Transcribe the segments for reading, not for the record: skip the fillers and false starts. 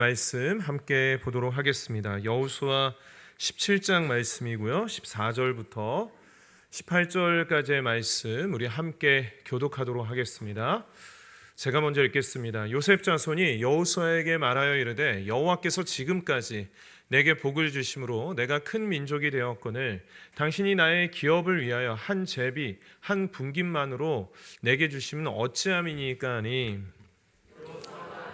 말씀 함께 보도록 하겠습니다. 여호수아 17장 말씀이고요. 14절부터 18절까지의 말씀 우리 함께 교독하도록 하겠습니다. 제가 먼저 읽겠습니다. 요셉 자손이 여호수아에게 말하여 이르되 여호와께서 지금까지 내게 복을 주심으로 내가 큰 민족이 되었거늘 당신이 나의 기업을 위하여 한 제비 한 분깃만으로 내게 주시면 어찌함이니까 하니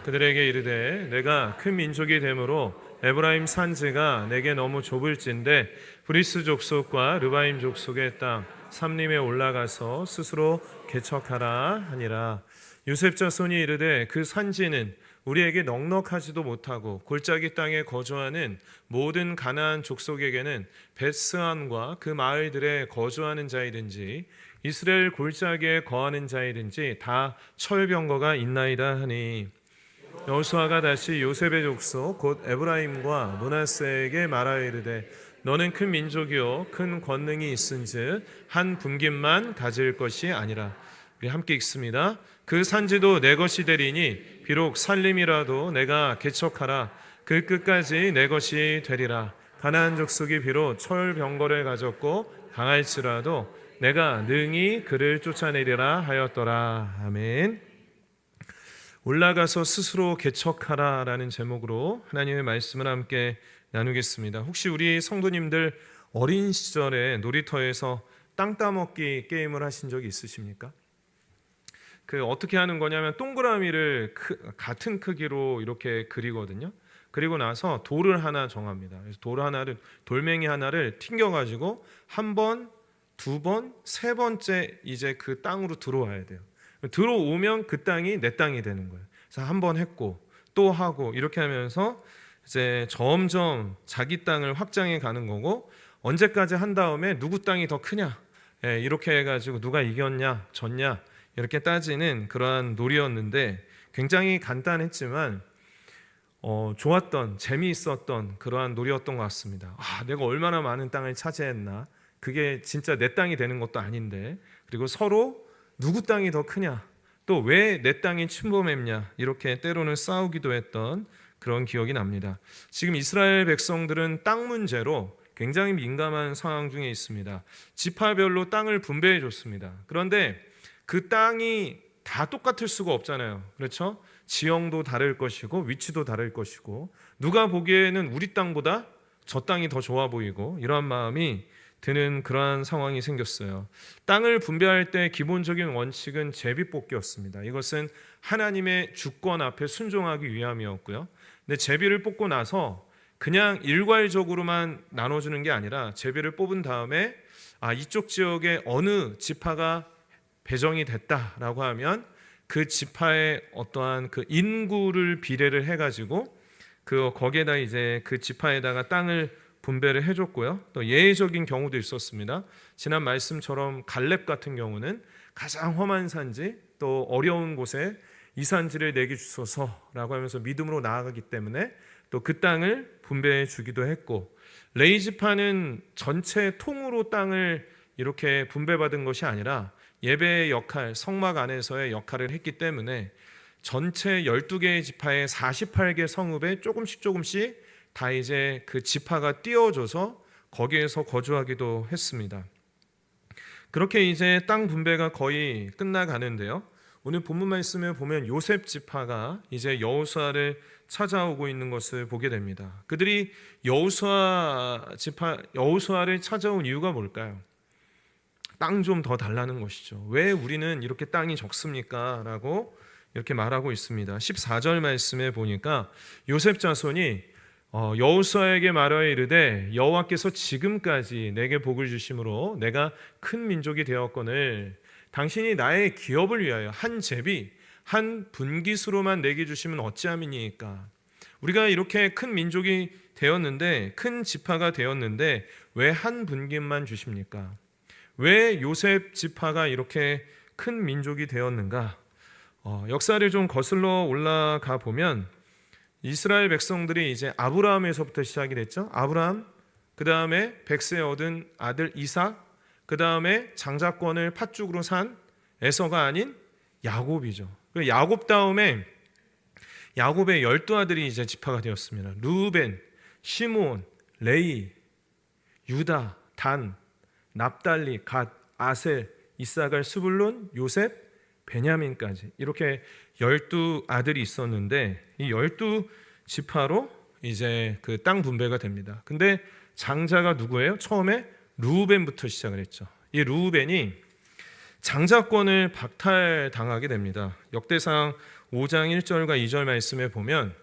그들에게 이르되 내가 큰 민족이 되므로 에브라임 산지가 내게 너무 좁을진데 브리스 족속과 르바임 족속의 땅 삼림에 올라가서 스스로 개척하라 하니라. 요셉 자손이 이르되 그 산지는 우리에게 넉넉하지도 못하고 골짜기 땅에 거주하는 모든 가나안 족속에게는 벳스안과 그 마을들에 거주하는 자이든지 이스라엘 골짜기에 거하는 자이든지 다 철병거가 있나이다 하니 여호수아가 다시 요셉의 족속 곧 에브라임과 므낫세에게 말하여 이르되 너는 큰 민족이요 큰 권능이 있은즉 한 분깃만 가질 것이 아니라. 우리 함께 읽습니다. 그 산지도 내 것이 되리니 비록 살림이라도 내가 개척하라. 그 끝까지 내 것이 되리라. 가나안 족속이 비록 철병거를 가졌고 강할지라도 내가 능히 그를 쫓아내리라 하였더라. 아멘. 올라가서 스스로 개척하라 라는 제목으로 하나님의 말씀을 함께 나누겠습니다. 혹시 우리 성도님들 어린 시절에 놀이터에서 땅 따먹기 게임을 하신 적이 있으십니까? 어떻게 하는 거냐면 동그라미를 같은 크기로 이렇게 그리거든요. 그리고 나서 돌을 하나 정합니다. 그래서 돌멩이 하나를 튕겨가지고 한 번, 두 번, 세 번째 이제 그 땅으로 들어와야 돼요. 들어오면 그 땅이 내 땅이 되는 거예요. 그래서 한 번 했고 또 하고 이렇게 하면서 이제 점점 자기 땅을 확장해 가는 거고, 언제까지 한 다음에 누구 땅이 더 크냐, 이렇게 해가지고 누가 이겼냐 졌냐 이렇게 따지는 그러한 놀이였는데 굉장히 간단했지만 좋았던, 재미있었던 그러한 놀이였던 것 같습니다. 내가 얼마나 많은 땅을 차지했나, 그게 진짜 내 땅이 되는 것도 아닌데, 그리고 서로 누구 땅이 더 크냐, 또 왜 내 땅이 침범했냐, 이렇게 때로는 싸우기도 했던 그런 기억이 납니다. 지금 이스라엘 백성들은 땅 문제로 굉장히 민감한 상황 중에 있습니다. 지파별로 땅을 분배해 줬습니다. 그런데 그 땅이 다 똑같을 수가 없잖아요. 그렇죠? 지형도 다를 것이고 위치도 다를 것이고, 누가 보기에는 우리 땅보다 저 땅이 더 좋아 보이고, 이러한 마음이 드는 그러한 상황이 생겼어요. 땅을 분배할 때 기본적인 원칙은 제비뽑기였습니다. 이것은 하나님의 주권 앞에 순종하기 위함이었고요. 근데 제비를 뽑고 나서 그냥 일괄적으로만 나눠주는 게 아니라 제비를 뽑은 다음에 이쪽 지역에 어느 지파가 배정이 됐다라고 하면 그 지파의 어떠한 그 인구를 비례를 해가지고 거기에다 이제 그 지파에다가 땅을 분배를 해줬고요. 또 예외적인 경우도 있었습니다. 지난 말씀처럼 갈렙 같은 경우는 가장 험한 산지, 또 어려운 곳에 이 산지를 내게 주소서라고 하면서 믿음으로 나아가기 때문에 또 그 땅을 분배해 주기도 했고, 레위 지파는 전체 통으로 땅을 이렇게 분배받은 것이 아니라 예배의 역할, 성막 안에서의 역할을 했기 때문에 전체 12개의 지파의 48개 성읍에 조금씩 다 이제 그 지파가 띄워줘서 거기에서 거주하기도 했습니다. 그렇게 이제 땅 분배가 거의 끝나가는데요. 오늘 본문 말씀에 보면 요셉 지파가 이제 여호수아를 찾아오고 있는 것을 보게 됩니다. 그들이 여호수아를 찾아온 이유가 뭘까요? 땅 좀 더 달라는 것이죠. 왜 우리는 이렇게 땅이 적습니까? 라고 이렇게 말하고 있습니다. 14절 말씀에 보니까 요셉 자손이 여호수아에게 말하여 이르되 여호와께서 지금까지 내게 복을 주심으로 내가 큰 민족이 되었거늘 당신이 나의 기업을 위하여 한 제비 한 분깃으로만 내게 주시면 어찌함이니까. 우리가 이렇게 큰 민족이 되었는데, 큰 지파가 되었는데 왜 한 분깃만 주십니까? 왜 요셉 지파가 이렇게 큰 민족이 되었는가? 역사를 좀 거슬러 올라가 보면 이스라엘 백성들이 이제 아브라함에서부터 시작이 됐죠. 아브라함, 그 다음에 백세 얻은 아들 이삭, 그 다음에 장자권을 팥죽으로 산 에서가 아닌 야곱이죠. 야곱 다음에 야곱의 12아들이 이제 지파가 되었습니다. 루벤, 시므온, 레위, 유다, 단, 납달리, 갓, 아셀, 이사갈, 스불론, 요셉, 베냐민까지 이렇게 12아들이 있었는데 이 12지파로 이제 그 땅 분배가 됩니다. 근데 장자가 누구예요? 처음에 루벤부터 시작을 했죠. 이 루벤이 장자권을 박탈당하게 됩니다. 역대상 5장 1절과 2절 말씀에 보면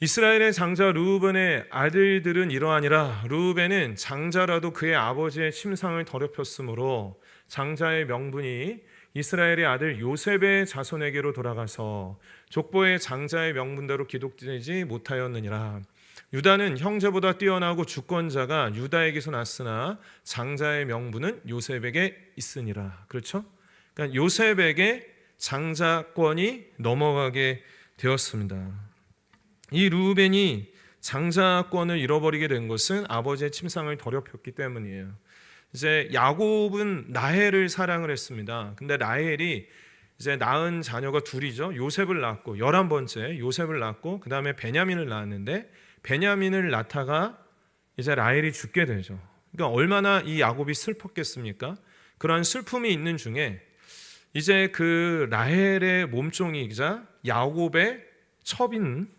이스라엘의 장자 르우벤의 아들들은 이러하니라. 르우벤은 장자라도 그의 아버지의 침상을 더럽혔으므로 장자의 명분이 이스라엘의 아들 요셉의 자손에게로 돌아가서 족보의 장자의 명분대로 기록되지 못하였느니라. 유다는 형제보다 뛰어나고 주권자가 유다에게서 났으나 장자의 명분은 요셉에게 있으니라. 그렇죠? 그러니까 요셉에게 장자권이 넘어가게 되었습니다. 이 르우벤이 장자권을 잃어버리게 된 것은 아버지의 침상을 더럽혔기 때문이에요. 이제 야곱은 라헬을 사랑을 했습니다. 근데 라헬이 이제 낳은 자녀가 둘이죠. 요셉을 낳고 11번째 요셉을 낳고 그 다음에 베냐민을 낳았는데 베냐민을 낳다가 이제 라헬이 죽게 되죠. 그러니까 얼마나 이 야곱이 슬펐겠습니까? 그러한 슬픔이 있는 중에 이제 그 라헬의 몸종이자 야곱의 첩인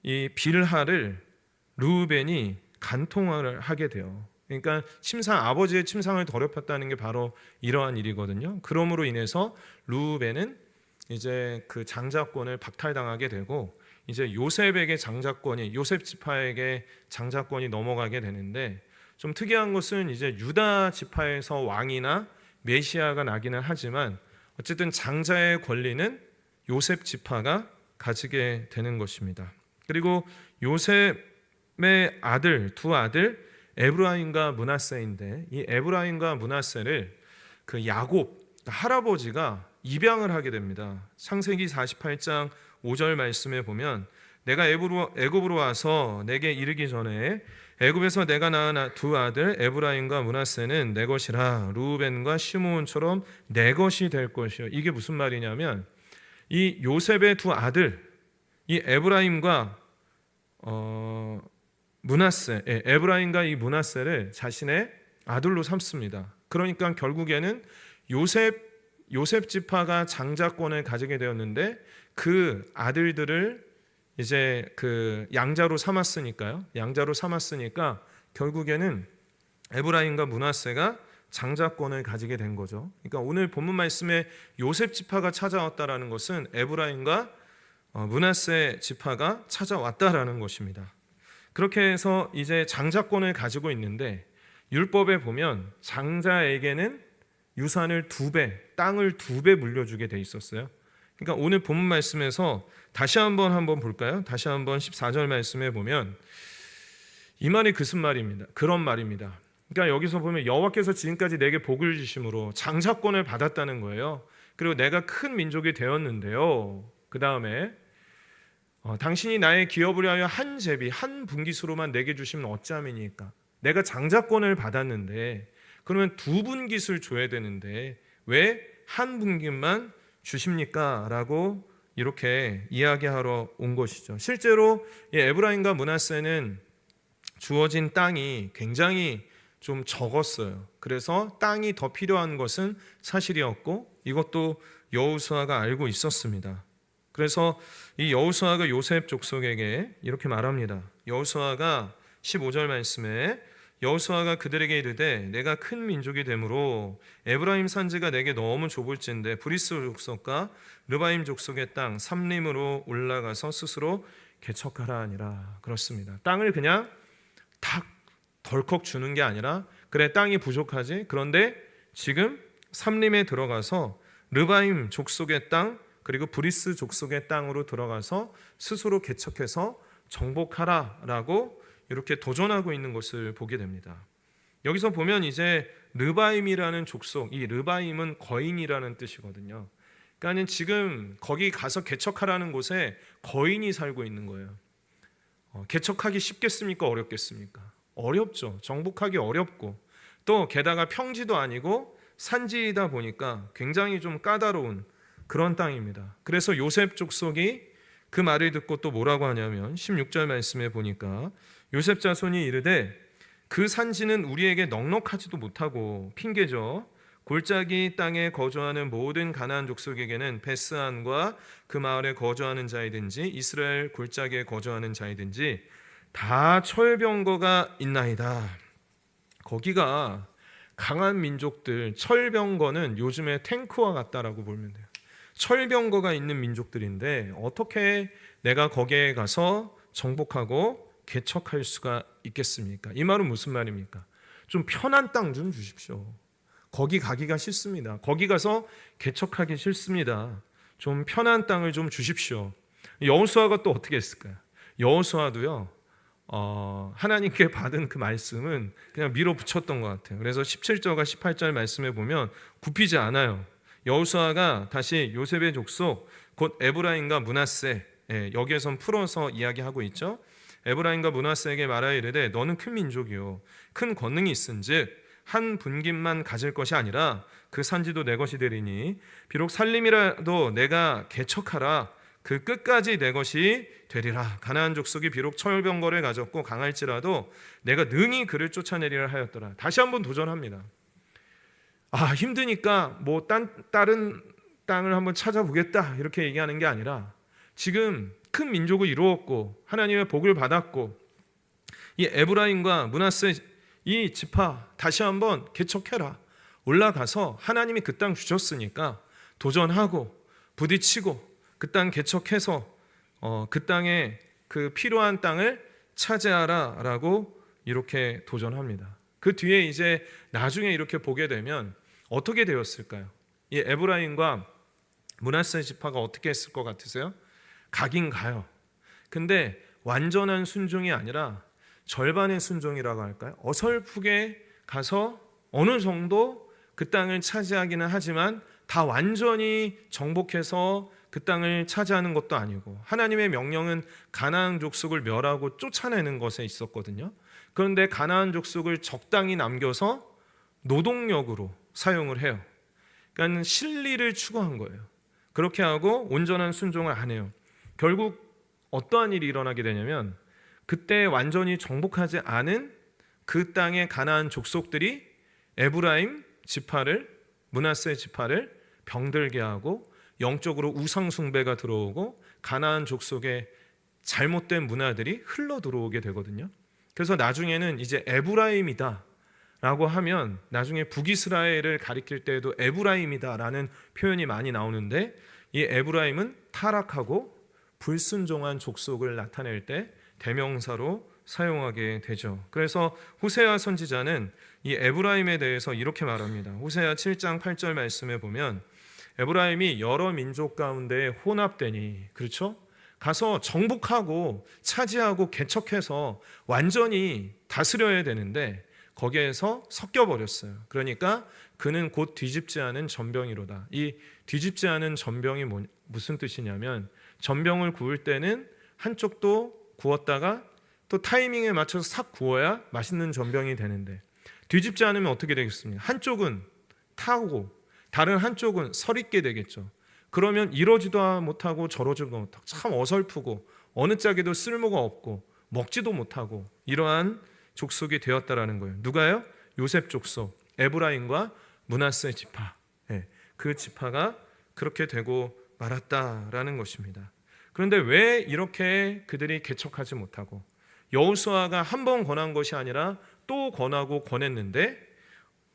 이 빌하를 르우벤이 간통을 하게 돼요. 그러니까 아버지의 침상을 더럽혔다는 게 바로 이러한 일이거든요. 그러므로 인해서 르우벤은 이제 그 장자권을 박탈당하게 되고 이제 요셉에게 요셉 지파에게 장자권이 넘어가게 되는데 좀 특이한 것은 이제 유다 지파에서 왕이나 메시아가 나기는 하지만 어쨌든 장자의 권리는 요셉 지파가 가지게 되는 것입니다. 그리고 요셉의 두 아들 에브라임과 므낫세인데 이 에브라임과 므낫세를 그 야곱 할아버지가 입양을 하게 됩니다. 창세기 48장 5절 말씀에 보면 내가 애굽으로 와서 내게 이르기 전에 애굽에서 내가 낳은 두 아들 에브라임과 므낫세는 내 것이라. 르우벤과 시므온처럼 내 것이 될 것이요. 이게 무슨 말이냐면 이 요셉의 두 아들 이 에브라임과 에브라임과 이 므낫세를 자신의 아들로 삼습니다. 그러니까 결국에는 요셉 지파가 장자권을 가지게 되었는데 그 아들들을 이제 그 양자로 삼았으니까 결국에는 에브라임과 므낫세가 장자권을 가지게 된 거죠. 그러니까 오늘 본문 말씀에 요셉 지파가 찾아왔다라는 것은 에브라임과 므낫세 지파가 찾아왔다라는 것입니다. 그렇게 해서 이제 장자권을 가지고 있는데 율법에 보면 장자에게는 유산을 2배, 땅을 2배 물려주게 돼 있었어요. 그러니까 오늘 본문 말씀에서 다시 한번 볼까요? 다시 한번 14절 말씀에 보면 이 말이 그런 말입니다. 그러니까 여기서 보면 여호와께서 지금까지 내게 복을 주심으로 장자권을 받았다는 거예요. 그리고 내가 큰 민족이 되었는데요. 그 다음에 당신이 나의 기업을 위하여 한 제비 한 분깃으로만 내게 주시면 어찌함이니까. 내가 장자권을 받았는데 그러면 2분깃을 줘야 되는데 왜 한 분깃만 주십니까? 라고 이렇게 이야기하러 온 것이죠. 실제로 이 에브라임과 므낫세는 주어진 땅이 굉장히 좀 적었어요. 그래서 땅이 더 필요한 것은 사실이었고 이것도 여호수아가 알고 있었습니다. 그래서 이 여호수아가 요셉 족속에게 이렇게 말합니다. 여호수아가 15절 말씀에 여호수아가 그들에게 이르되 내가 큰 민족이 되므로 에브라임 산지가 내게 너무 좁을진데 브리스 족속과 르바임 족속의 땅 삼림으로 올라가서 스스로 개척하라 하니라. 그렇습니다. 땅을 그냥 탁 덜컥 주는 게 아니라 그래 땅이 부족하지. 그런데 지금 삼림에 들어가서 르바임 족속의 땅 그리고 브리스 족속의 땅으로 들어가서 스스로 개척해서 정복하라라고 이렇게 도전하고 있는 것을 보게 됩니다. 여기서 보면 이제 르바임이라는 족속, 이 르바임은 거인이라는 뜻이거든요. 그러니까 지금 거기 가서 개척하라는 곳에 거인이 살고 있는 거예요. 개척하기 쉽겠습니까? 어렵겠습니까? 어렵죠. 정복하기 어렵고 또 게다가 평지도 아니고 산지이다 보니까 굉장히 좀 까다로운 그런 땅입니다. 그래서 요셉 족속이 그 말을 듣고 또 뭐라고 하냐면 16절 말씀에 보니까 요셉 자손이 이르되 그 산지는 우리에게 넉넉하지도 못하고 핑계죠. 골짜기 땅에 거주하는 모든 가나안 족속에게는 베스안과 그 마을에 거주하는 자이든지 이스라엘 골짜기에 거주하는 자이든지 다 철병거가 있나이다. 거기가 강한 민족들, 철병거는 요즘에 탱크와 같다라고 보면 돼요. 철병거가 있는 민족들인데 어떻게 내가 거기에 가서 정복하고 개척할 수가 있겠습니까? 이 말은 무슨 말입니까? 좀 편한 땅 좀 주십시오. 거기 가기가 싫습니다. 거기 가서 개척하기 싫습니다. 좀 편한 땅을 좀 주십시오. 여호수아가 또 어떻게 했을까요? 여호수아도요, 하나님께 받은 그 말씀은 그냥 밀어붙였던 것 같아요. 그래서 17절과 18절 말씀에 보면 굽히지 않아요. 여호수아가 다시 요셉의 족속 곧 에브라임과 므낫세, 여기에선 풀어서 이야기하고 있죠. 에브라임과 므낫세에게 말하여 이르되 너는 큰 민족이요 큰 권능이 있은즉 한 분깃만 가질 것이 아니라 그 산지도 내 것이 되리니 비록 살림이라도 내가 개척하라 그 끝까지 내 것이 되리라. 가나안 족속이 비록 철병거를 가졌고 강할지라도 내가 능히 그를 쫓아내리라 하였더라. 다시 한번 도전합니다. 힘드니까 뭐 다른 땅을 한번 찾아보겠다 이렇게 얘기하는 게 아니라 지금 큰 민족을 이루었고 하나님의 복을 받았고 이 에브라임과 므낫세 이 지파 다시 한번 개척해라. 올라가서 하나님이 그 땅 주셨으니까 도전하고 부딪히고 그 땅 개척해서 그 땅에 그 필요한 땅을 차지하라라고 이렇게 도전합니다. 그 뒤에 이제 나중에 이렇게 보게 되면 어떻게 되었을까요? 이 에브라임과 므낫세 지파가 어떻게 했을 것 같으세요? 가긴 가요. 근데 완전한 순종이 아니라 절반의 순종이라고 할까요? 어설프게 가서 어느 정도 그 땅을 차지하기는 하지만 다 완전히 정복해서 그 땅을 차지하는 것도 아니고 하나님의 명령은 가나안 족속을 멸하고 쫓아내는 것에 있었거든요. 그런데 가나안 족속을 적당히 남겨서 노동력으로 사용을 해요. 그러니까 실리를 추구한 거예요. 그렇게 하고 온전한 순종을 안 해요. 결국 어떠한 일이 일어나게 되냐면 그때 완전히 정복하지 않은 그 땅의 가나안 족속들이 에브라임 지파를 므낫세 지파를 병들게 하고 영적으로 우상 숭배가 들어오고 가나안 족속의 잘못된 문화들이 흘러 들어오게 되거든요. 그래서 나중에는 이제 에브라임이다 라고 하면 나중에 북이스라엘을 가리킬 때에도 에브라임이다라는 표현이 많이 나오는데 이 에브라임은 타락하고 불순종한 족속을 나타낼 때 대명사로 사용하게 되죠. 그래서 호세아 선지자는 이 에브라임에 대해서 이렇게 말합니다. 호세아 7장 8절 말씀에 보면 에브라임이 여러 민족 가운데 혼합되니, 그렇죠? 가서 정복하고 차지하고 개척해서 완전히 다스려야 되는데 거기에서 섞여버렸어요. 그러니까 그는 곧 뒤집지 않은 전병이로다. 이 뒤집지 않은 전병이 무슨 뜻이냐면 전병을 구울 때는 한쪽도 구웠다가 또 타이밍에 맞춰서 싹 구워야 맛있는 전병이 되는데 뒤집지 않으면 어떻게 되겠습니까? 한쪽은 타고 다른 한쪽은 설익게 되겠죠. 그러면 이러지도 못하고 저러지도 못하고 참 어설프고 어느 짝에도 쓸모가 없고 먹지도 못하고 이러한 족속이 되었다라는 거예요. 누가요? 요셉 족속 에브라임과 므낫세 지파, 그 지파가 그렇게 되고 말았다라는 것입니다. 그런데 왜 이렇게 그들이 개척하지 못하고 여호수아가 한 번 권한 것이 아니라 또 권하고 권했는데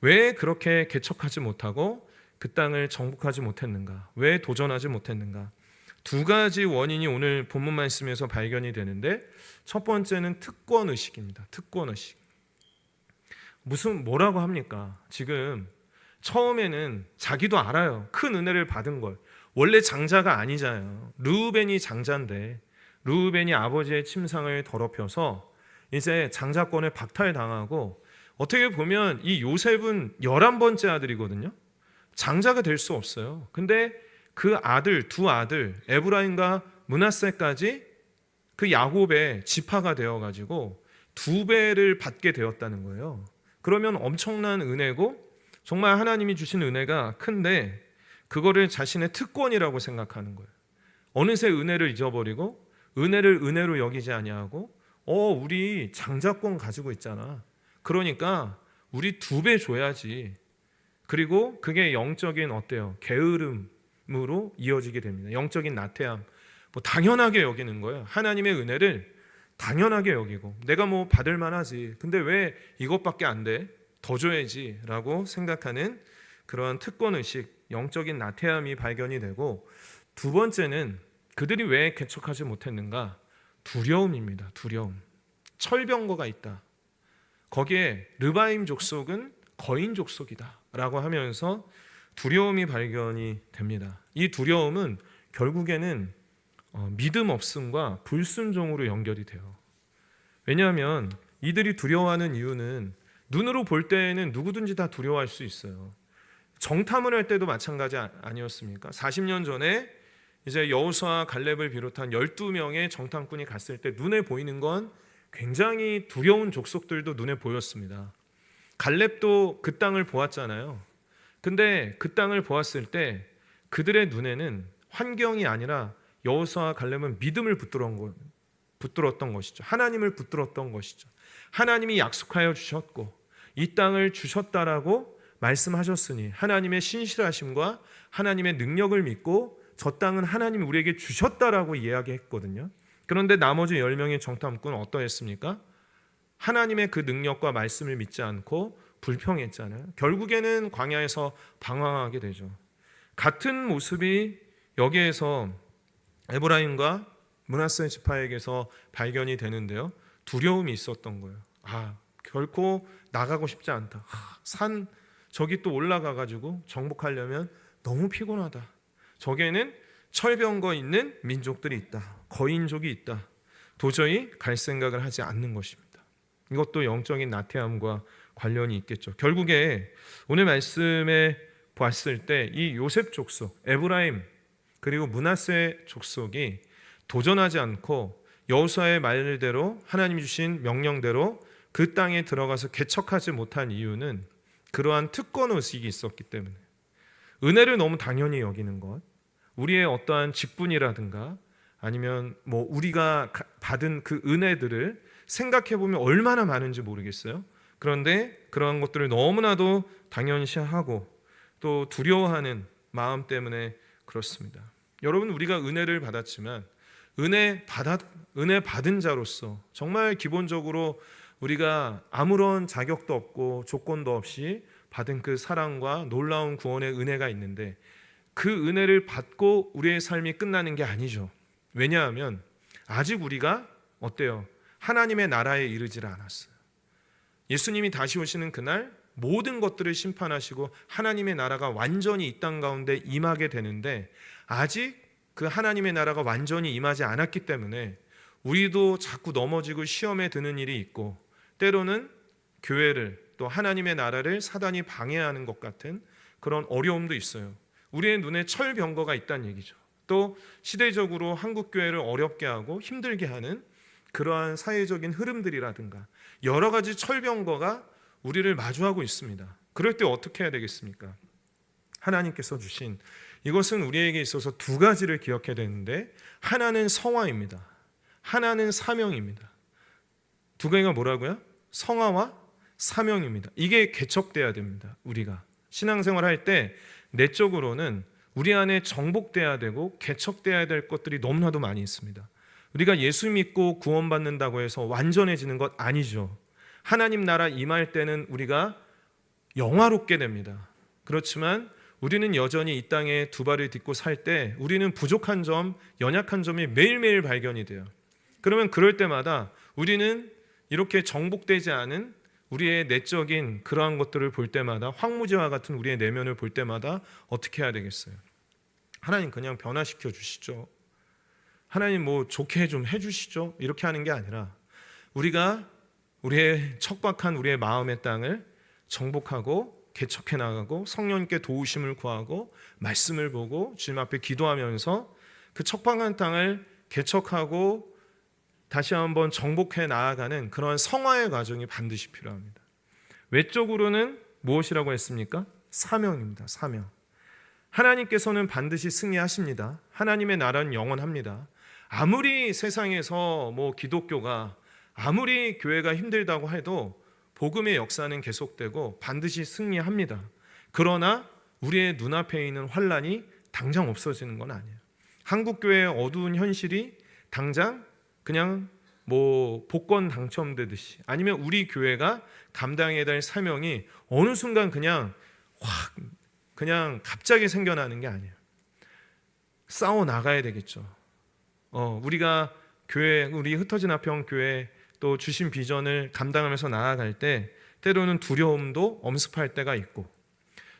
왜 그렇게 개척하지 못하고 그 땅을 정복하지 못했는가? 왜 도전하지 못했는가? 두 가지 원인이 오늘 본문 말씀에서 발견이 되는데 첫 번째는 특권 의식입니다. 특권 의식. 뭐라고 합니까? 지금 처음에는 자기도 알아요. 큰 은혜를 받은 걸. 원래 장자가 아니잖아요. 르우벤이 장자인데 르우벤이 아버지의 침상을 더럽혀서 이제 장자권을 박탈당하고 어떻게 보면 이 요셉은 11번째 아들이거든요. 장자가 될 수 없어요. 근데 그 아들, 두 아들 에브라임과 므낫세까지 그 야곱의 지파가 되어가지고 2배를 받게 되었다는 거예요. 그러면 엄청난 은혜고 정말 하나님이 주신 은혜가 큰데 그거를 자신의 특권이라고 생각하는 거예요. 어느새 은혜를 잊어버리고 은혜를 은혜로 여기지 아니하고 우리 장자권 가지고 있잖아. 그러니까 우리 2배 줘야지. 그리고 그게 영적인 어때요? 게으름으로 이어지게 됩니다. 영적인 나태함. 뭐 당연하게 여기는 거예요. 하나님의 은혜를 당연하게 여기고 내가 뭐 받을 만하지. 근데 왜 이것밖에 안 돼? 더 줘야지 라고 생각하는 그러한 특권의식, 영적인 나태함이 발견이 되고, 2번째는 그들이 왜 개척하지 못했는가? 두려움입니다. 두려움. 철병거가 있다. 거기에 르바임 족속은 거인 족속이다 라고 하면서 두려움이 발견이 됩니다. 이 두려움은 결국에는 믿음 없음과 불순종으로 연결이 돼요. 왜냐하면 이들이 두려워하는 이유는 눈으로 볼 때에는 누구든지 다 두려워할 수 있어요. 정탐을 할 때도 마찬가지 아니었습니까? 40년 전에 이제 여호수아와 갈렙을 비롯한 12명의 정탐꾼이 갔을 때 눈에 보이는 건 굉장히 두려운 족속들도 눈에 보였습니다. 갈렙도 그 땅을 보았잖아요. 근데 그 땅을 보았을 때 그들의 눈에는 환경이 아니라 여호수아와 갈렙은 믿음을 붙들었던 것이죠. 하나님을 붙들었던 것이죠. 하나님이 약속하여 주셨고 이 땅을 주셨다라고 말씀하셨으니 하나님의 신실하심과 하나님의 능력을 믿고 저 땅은 하나님이 우리에게 주셨다라고 이야기했거든요. 그런데 나머지 10명의 정탐꾼은 어떠했습니까? 하나님의 그 능력과 말씀을 믿지 않고 불평했잖아요. 결국에는 광야에서 방황하게 되죠. 같은 모습이 여기에서 에브라임과 므낫세 지파에게서 발견이 되는데요. 두려움이 있었던 거예요. 결코 나가고 싶지 않다. 산 저기 또 올라가가지고 정복하려면 너무 피곤하다. 저기에는 철병거 있는 민족들이 있다. 거인족이 있다. 도저히 갈 생각을 하지 않는 것입니다. 이것도 영적인 나태함과 관련이 있겠죠. 결국에 오늘 말씀에 봤을 때 이 요셉 족속, 에브라임 그리고 므낫세 족속이 도전하지 않고 여호수아의 말대로 하나님이 주신 명령대로 그 땅에 들어가서 개척하지 못한 이유는 그러한 특권의식이 있었기 때문에, 은혜를 너무 당연히 여기는 것, 우리의 어떠한 직분이라든가 아니면 뭐 우리가 받은 그 은혜들을 생각해 보면 얼마나 많은지 모르겠어요. 그런데 그러한 것들을 너무나도 당연시하고 또 두려워하는 마음 때문에 그렇습니다. 여러분, 우리가 은혜를 받았지만 은혜 받은 자로서 정말 기본적으로 우리가 아무런 자격도 없고 조건도 없이 받은 그 사랑과 놀라운 구원의 은혜가 있는데 그 은혜를 받고 우리의 삶이 끝나는 게 아니죠. 왜냐하면 아직 우리가 어때요? 하나님의 나라에 이르지를 않았어요. 예수님이 다시 오시는 그날 모든 것들을 심판하시고 하나님의 나라가 완전히 이 땅 가운데 임하게 되는데 아직 그 하나님의 나라가 완전히 임하지 않았기 때문에 우리도 자꾸 넘어지고 시험에 드는 일이 있고 때로는 교회를 또 하나님의 나라를 사단이 방해하는 것 같은 그런 어려움도 있어요. 우리의 눈에 철병거가 있다는 얘기죠. 또 시대적으로 한국교회를 어렵게 하고 힘들게 하는 그러한 사회적인 흐름들이라든가 여러 가지 철병거가 우리를 마주하고 있습니다. 그럴 때 어떻게 해야 되겠습니까? 하나님께서 주신 이것은 우리에게 있어서 2가지를 기억해야 되는데, 하나는 성화입니다. 하나는 사명입니다. 2개가 뭐라고요? 성화와 사명입니다. 이게 개척돼야 됩니다. 우리가 신앙생활 할 때 내적으로는 우리 안에 정복돼야 되고 개척돼야 될 것들이 너무나도 많이 있습니다. 우리가 예수 믿고 구원받는다고 해서 완전해지는 것 아니죠. 하나님 나라 임할 때는 우리가 영화롭게 됩니다. 그렇지만 우리는 여전히 이 땅에 2발을 딛고 살 때 우리는 부족한 점, 연약한 점이 매일매일 발견이 돼요. 그러면 그럴 때마다 우리는 이렇게 정복되지 않은 우리의 내적인 그러한 것들을 볼 때마다, 황무지와 같은 우리의 내면을 볼 때마다 어떻게 해야 되겠어요? 하나님 그냥 변화시켜 주시죠. 하나님 뭐 좋게 좀 해주시죠. 이렇게 하는 게 아니라 우리가 우리의 척박한 우리의 마음의 땅을 정복하고 개척해 나가고 성령님께 도우심을 구하고 말씀을 보고 주님 앞에 기도하면서 그 척박한 땅을 개척하고 다시 한번 정복해 나아가는 그런 성화의 과정이 반드시 필요합니다. 외적으로는 무엇이라고 했습니까? 사명입니다. 사명. 하나님께서는 반드시 승리하십니다. 하나님의 나라는 영원합니다. 아무리 세상에서 기독교가 아무리 교회가 힘들다고 해도 복음의 역사는 계속되고 반드시 승리합니다. 그러나 우리의 눈앞에 있는 환란이 당장 없어지는 건 아니에요. 한국 교회의 어두운 현실이 당장 그냥 복권 당첨되듯이, 아니면 우리 교회가 감당해야 될 사명이 어느 순간 그냥 갑자기 생겨나는 게 아니에요. 싸워 나가야 되겠죠. 우리가 우리 흩어진 화평 교회 또 주신 비전을 감당하면서 나아갈 때 때로는 두려움도 엄습할 때가 있고,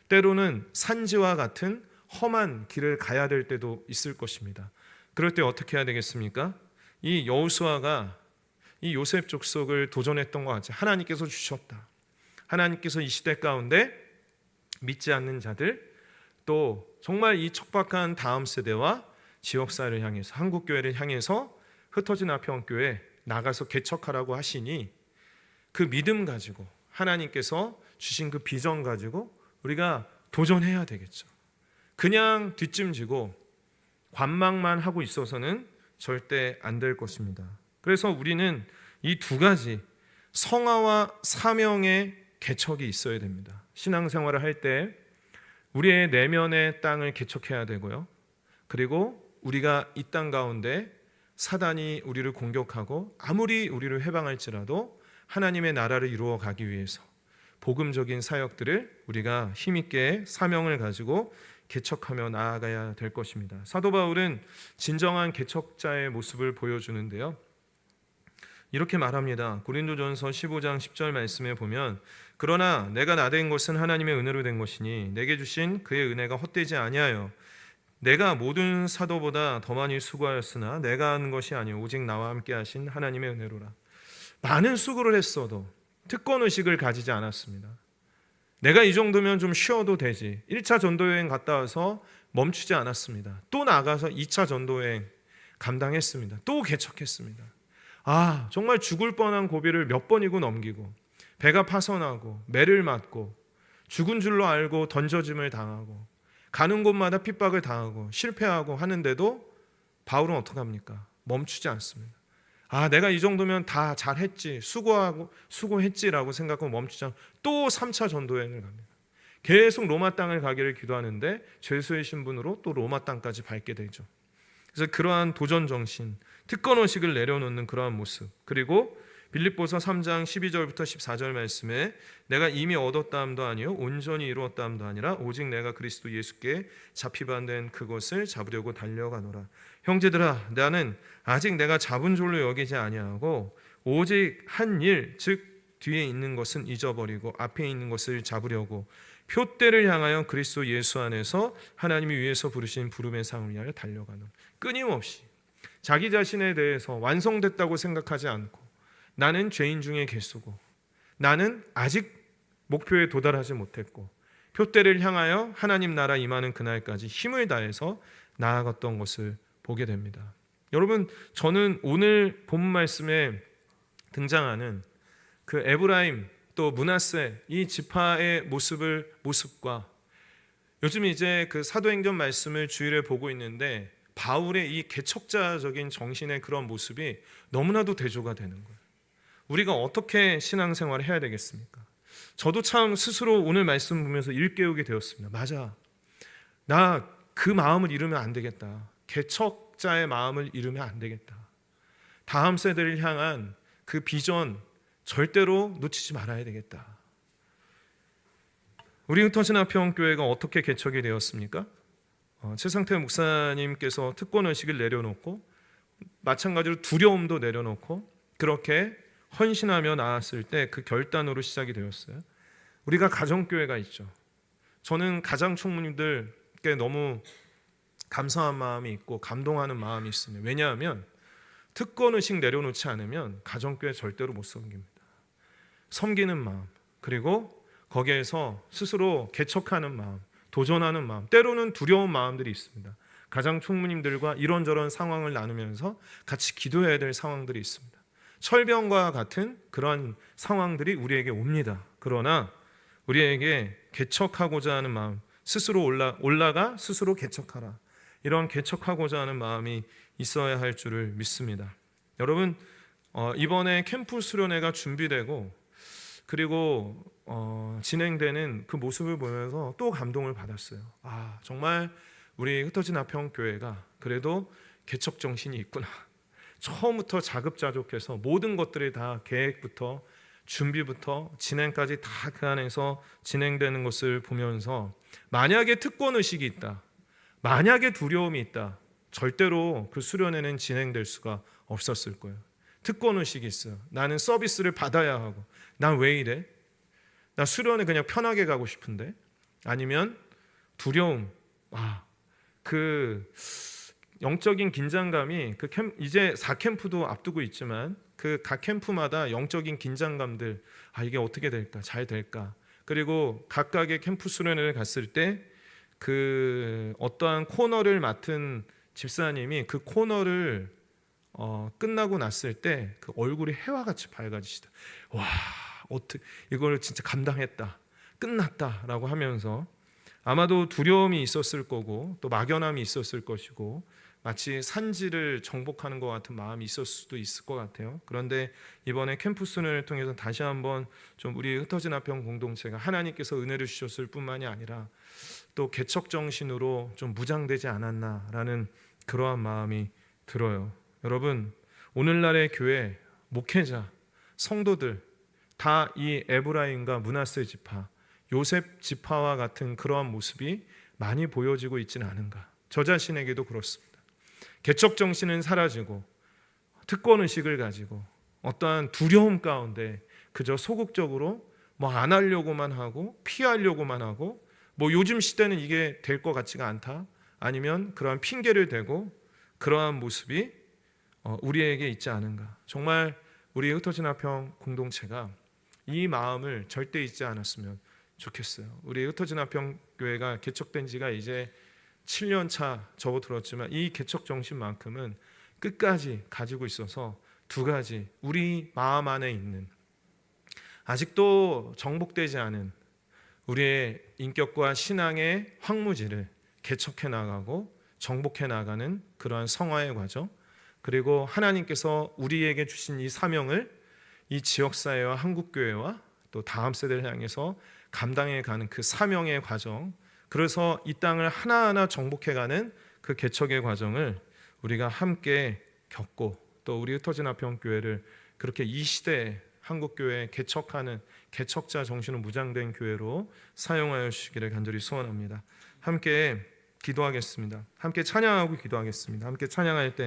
때로는 산지와 같은 험한 길을 가야 될 때도 있을 것입니다. 그럴 때 어떻게 해야 되겠습니까? 이 여호수아가 이 요셉 족속을 도전했던 것 같이 하나님께서 주셨다. 하나님께서 이 시대 가운데 믿지 않는 자들, 또 정말 이 척박한 다음 세대와 지역사회를 향해서, 한국교회를 향해서 흩어진 화평교회 나가서 개척하라고 하시니, 그 믿음 가지고 하나님께서 주신 그 비전 가지고 우리가 도전해야 되겠죠. 그냥 뒷짐지고 관망만 하고 있어서는 절대 안 될 것입니다. 그래서 우리는 이 두 가지, 성화와 사명의 개척이 있어야 됩니다. 신앙생활을 할 때 우리의 내면의 땅을 개척해야 되고요, 그리고 우리가 이 땅 가운데 사단이 우리를 공격하고 아무리 우리를 해방할지라도 하나님의 나라를 이루어 가기 위해서 복음적인 사역들을 우리가 힘있게 사명을 가지고 개척하며 나아가야 될 것입니다. 사도 바울은 진정한 개척자의 모습을 보여주는데요, 이렇게 말합니다. 고린도전서 15장 10절 말씀에 보면, 그러나 내가 나된 것은 하나님의 은혜로 된 것이니 내게 주신 그의 은혜가 헛되지 아니하여 내가 모든 사도보다 더 많이 수고하였으나 내가 하는 것이 아니요 오직 나와 함께 하신 하나님의 은혜로라. 많은 수고를 했어도 특권의식을 가지지 않았습니다. 내가 이 정도면 좀 쉬어도 되지. 1차 전도여행 갔다 와서 멈추지 않았습니다. 또 나가서 2차 전도여행 감당했습니다. 또 개척했습니다. 정말 죽을 뻔한 고비를 몇 번이고 넘기고, 배가 파손하고 매를 맞고 죽은 줄로 알고 던져짐을 당하고 가는 곳마다 핍박을 당하고 실패하고 하는데도 바울은 어떻게 합니까? 멈추지 않습니다. 내가 이 정도면 다 잘했지, 수고했지라고 생각하고 멈추지 않고 또 3차 전도여행을 갑니다. 계속 로마 땅을 가기를 기도하는데 죄수의 신분으로 또 로마 땅까지 밟게 되죠. 그래서 그러한 도전 정신, 특권의식을 내려놓는 그러한 모습, 그리고 빌립보서 3장 12절부터 14절 말씀에 내가 이미 얻었다함도 아니요 온전히 이루었다함도 아니라 오직 내가 그리스도 예수께 잡히반된 그것을 잡으려고 달려가노라. 형제들아, 나는 아직 내가 잡은 줄로 여기지 아니하고 오직 한 일, 즉 뒤에 있는 것은 잊어버리고 앞에 있는 것을 잡으려고 표대를 향하여 그리스도 예수 안에서 하나님이 위에서 부르신 부름의 상을 위하여 달려가는, 끊임없이 자기 자신에 대해서 완성됐다고 생각하지 않고 나는 죄인 중에 개수고 나는 아직 목표에 도달하지 못했고 표대를 향하여 하나님 나라 임하는 그날까지 힘을 다해서 나아갔던 것을 보게 됩니다. 여러분, 저는 오늘 본문 말씀에 등장하는 그 에브라임 또 므낫세 이 지파의 모습과 요즘 이제 그 사도행전 말씀을 주일에 보고 있는데 바울의 이 개척자적인 정신의 그런 모습이 너무나도 대조가 되는 거예요. 우리가 어떻게 신앙생활을 해야 되겠습니까? 저도 참 스스로 오늘 말씀 보면서 일깨우게 되었습니다. 맞아, 나 그 마음을 잃으면 안 되겠다. 개척자의 마음을 잃으면 안 되겠다. 다음 세대를 향한 그 비전 절대로 놓치지 말아야 되겠다. 우리 흩어진 화평교회가 어떻게 개척이 되었습니까? 최상태 목사님께서 특권의식을 내려놓고 마찬가지로 두려움도 내려놓고 그렇게 헌신하며 나았을 때 그 결단으로 시작이 되었어요. 우리가 가정교회가 있죠. 저는 가장 총무님들께 너무 감사한 마음이 있고 감동하는 마음이 있습니다. 왜냐하면 특권의식 내려놓지 않으면 가정교회 절대로 못 섬깁니다. 섬기는 마음, 그리고 거기에서 스스로 개척하는 마음, 도전하는 마음, 때로는 두려운 마음들이 있습니다. 가장 총무님들과 이런저런 상황을 나누면서 같이 기도해야 될 상황들이 있습니다. 철병과 같은 그런 상황들이 우리에게 옵니다. 그러나 우리에게 개척하고자 하는 마음, 스스로 올라가 스스로 개척하라. 이런 개척하고자 하는 마음이 있어야 할 줄을 믿습니다. 여러분, 이번에 캠프 수련회가 준비되고 그리고 진행되는 그 모습을 보면서 또 감동을 받았어요. 정말 우리 흩어진 아평교회가 그래도 개척 정신이 있구나. 처음부터 자급자족해서 모든 것들이 다 계획부터 준비부터 진행까지 다 그 안에서 진행되는 것을 보면서, 만약에 특권의식이 있다, 만약에 두려움이 있다, 절대로 그 수련회는 진행될 수가 없었을 거예요. 특권의식이 있어요. 나는 서비스를 받아야 하고, 난 왜 이래? 나 수련회 그냥 편하게 가고 싶은데. 아니면 두려움, 그 영적인 긴장감이 이제 4캠프도 앞두고 있지만 그 각 캠프마다 영적인 긴장감들, 이게 어떻게 될까, 잘 될까. 그리고 각각의 캠프 수련회를 갔을 때 그 어떠한 코너를 맡은 집사님이 그 코너를 끝나고 났을 때 그 얼굴이 해와같이 밝아지시다. 와, 어떻게 이걸 진짜 감당했다, 끝났다라고 하면서, 아마도 두려움이 있었을 거고 또 막연함이 있었을 것이고 마치 산지를 정복하는 것 같은 마음이 있었을 수도 있을 것 같아요. 그런데 이번에 캠프 수련을 통해서 다시 한번 좀 우리 흩어진 아평 공동체가 하나님께서 은혜를 주셨을 뿐만이 아니라 또 개척 정신으로 좀 무장되지 않았나라는 그러한 마음이 들어요. 여러분, 오늘날의 교회 목회자, 성도들 다 이 에브라임과 므낫세 지파, 요셉 지파와 같은 그러한 모습이 많이 보여지고 있지는 않은가. 저 자신에게도 그렇습니다. 개척 정신은 사라지고 특권의식을 가지고 어떠한 두려움 가운데 그저 소극적으로 안 하려고만 하고 피하려고만 하고, 요즘 시대는 이게 될 것 같지가 않다, 아니면 그러한 핑계를 대고 그러한 모습이 우리에게 있지 않은가. 정말 우리 흩어진 아평 공동체가 이 마음을 절대 잊지 않았으면 좋겠어요. 우리 흩어진 아평 교회가 개척된 지가 이제 7년 차 접어들었지만 이 개척 정신만큼은 끝까지 가지고 있어서 두 가지, 우리 마음 안에 있는 아직도 정복되지 않은 우리의 인격과 신앙의 황무지를 개척해 나가고 정복해 나가는 그러한 성화의 과정, 그리고 하나님께서 우리에게 주신 이 사명을 이 지역사회와 한국교회와 또 다음 세대를 향해서 감당해 가는 그 사명의 과정, 그래서 이 땅을 하나하나 정복해가는 그 개척의 과정을 우리가 함께 겪고, 또 우리 흩어진 아평 교회를 그렇게 이 시대에 한국교회 개척하는 개척자 정신으로 무장된 교회로 사용하여 주시기를 간절히 소원합니다. 함께 기도하겠습니다. 함께 찬양하고 기도하겠습니다. 함께 찬양할 때